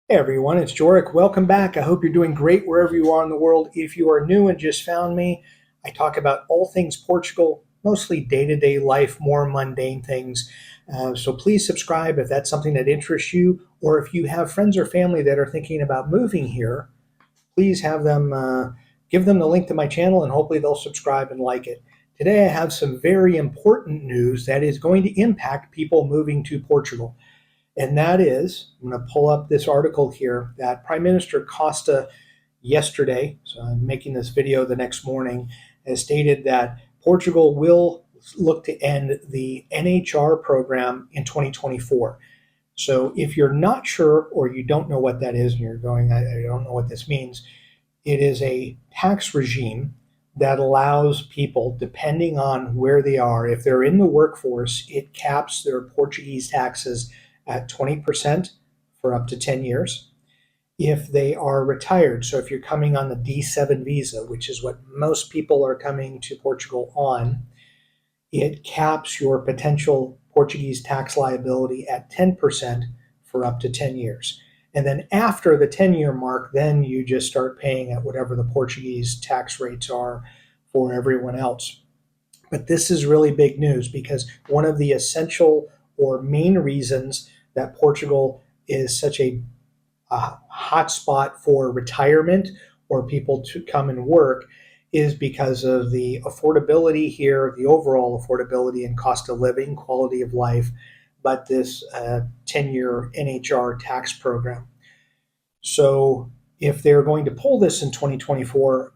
Hey everyone, it's Joric. Welcome back. I hope you're doing great wherever you are in the world. If you are new and just found me, I talk about all things Portugal, mostly day to day life, more mundane things. So please subscribe if that's something that interests you, or if you have friends or family that are thinking about moving here, please have them give them the link to my channel and hopefully they'll subscribe and like it. Today I have some very important news that is going to impact people moving to Portugal. And that is, I'm going to pull up this article here that Prime Minister Costa yesterday, so I'm making this video the next morning, has stated that Portugal will look to end the NHR program in 2024. So if you're not sure or you don't know what that is and you're going, I don't know what this means, it is a tax regime that allows people, depending on where they are, if they're in the workforce, it caps their Portuguese taxes at 20% for up to 10 years. If they are retired, so if you're coming on the D7 visa, which is what most people are coming to Portugal on, it caps your potential Portuguese tax liability at 10% for up to 10 years. And then after the 10-year mark, then you just start paying at whatever the Portuguese tax rates are for everyone else. But this is really big news because one of the essential or main reasons that Portugal is such a hot spot for retirement or people to come and work is because of the affordability here, the overall affordability and cost of living, quality of life, but this 10-year NHR tax program. So if they're going to pull this in 2024,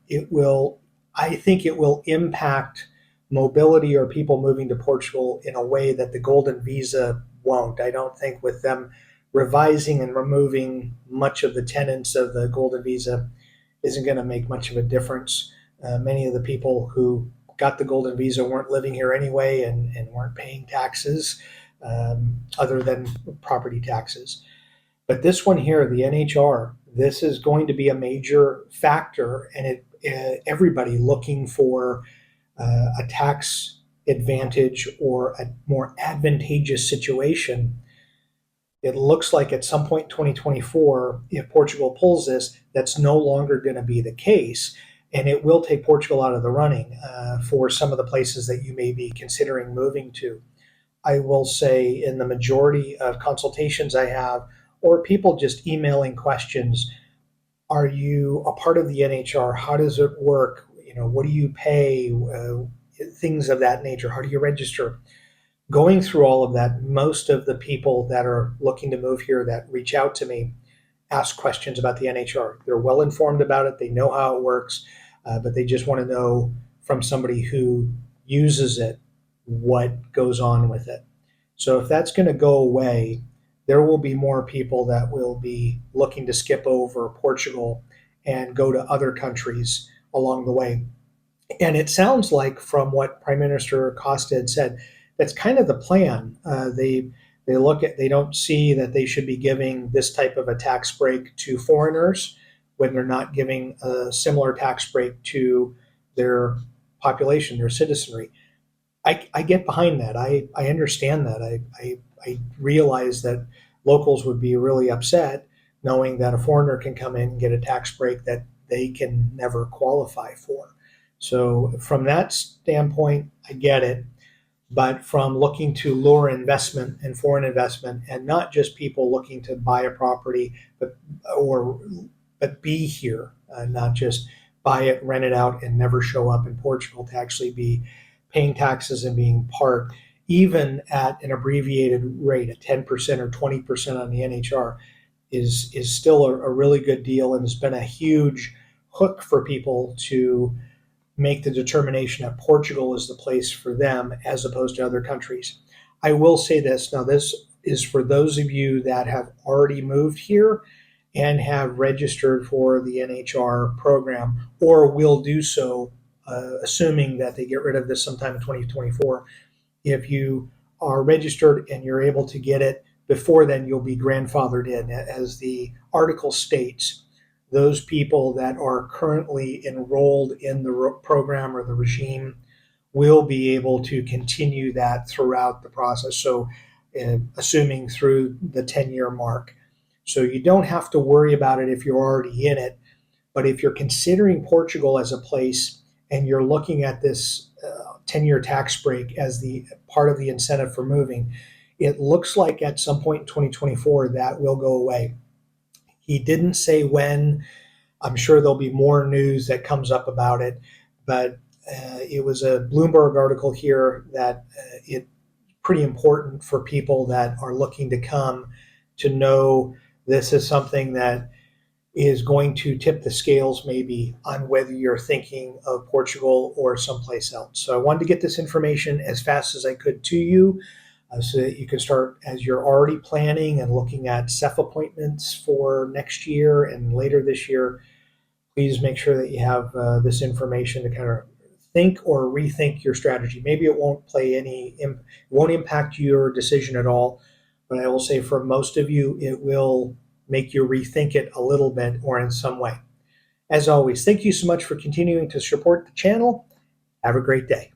I think it will impact mobility or people moving to Portugal in a way that the golden visa won't. I don't think with them revising and removing much of the tenets of the golden visa isn't going to make much of a difference. Many of the people who got the golden visa weren't living here anyway and weren't paying taxes other than property taxes. But this one here, the NHR, this is going to be a major factor, and everybody looking for a tax advantage or a more advantageous situation. It looks like at some point in 2024, if Portugal pulls this, that's no longer going to be the case. And it will take Portugal out of the running for some of the places that you may be considering moving to. I will say in the majority of consultations I have, or people just emailing questions, are you a part of the NHR? How does it work? What do you pay? Things of that nature. How do you register? Going through all of that, most of the people that are looking to move here that reach out to me ask questions about the NHR. They're well informed about it. They know how it works, but they just want to know from somebody who uses it what goes on with it. So if that's going to go away, there will be more people that will be looking to skip over Portugal and go to other countries along the way. And it sounds like from what Prime Minister Costa had said, that's kind of the plan. They don't see that they should be giving this type of a tax break to foreigners when they're not giving a similar tax break to their population, their citizenry. I get behind that. I understand that. I realize that locals would be really upset knowing that a foreigner can come in and get a tax break that they can never qualify for. So from that standpoint, I get it. But from looking to lure investment and foreign investment, and not just people looking to buy a property, but be here, not just buy it, rent it out, and never show up in Portugal, to actually be paying taxes and being part, even at an abbreviated rate, a 10% or 20% on the NHR, is still a really good deal, and has been a huge hook for people to make the determination that Portugal is the place for them as opposed to other countries. I will say this. Now, this is for those of you that have already moved here and have registered for the NHR program, or will do so, assuming that they get rid of this sometime in 2024. If you are registered and you're able to get it before then, you'll be grandfathered in. As the article states, those people that are currently enrolled in the program or the regime will be able to continue that throughout the process. So assuming through the 10-year mark. So you don't have to worry about it if you're already in it. But if you're considering Portugal as a place and you're looking at this 10-year tax break as the part of the incentive for moving, it looks like at some point in 2024 that will go away. He didn't say when. I'm sure there'll be more news that comes up about it, but it was a Bloomberg article here that it's pretty important for people that are looking to come to know this is something that is going to tip the scales maybe on whether you're thinking of Portugal or someplace else. So I wanted to get this information as fast as I could to you so that you can start as you're already planning and looking at CEF appointments for next year and later this year. Please make sure that you have this information to kind of think or rethink your strategy. Maybe it won't won't impact your decision at all, but I will say for most of you, it will make you rethink it a little bit or in some way. As always, thank you so much for continuing to support the channel. Have a great day.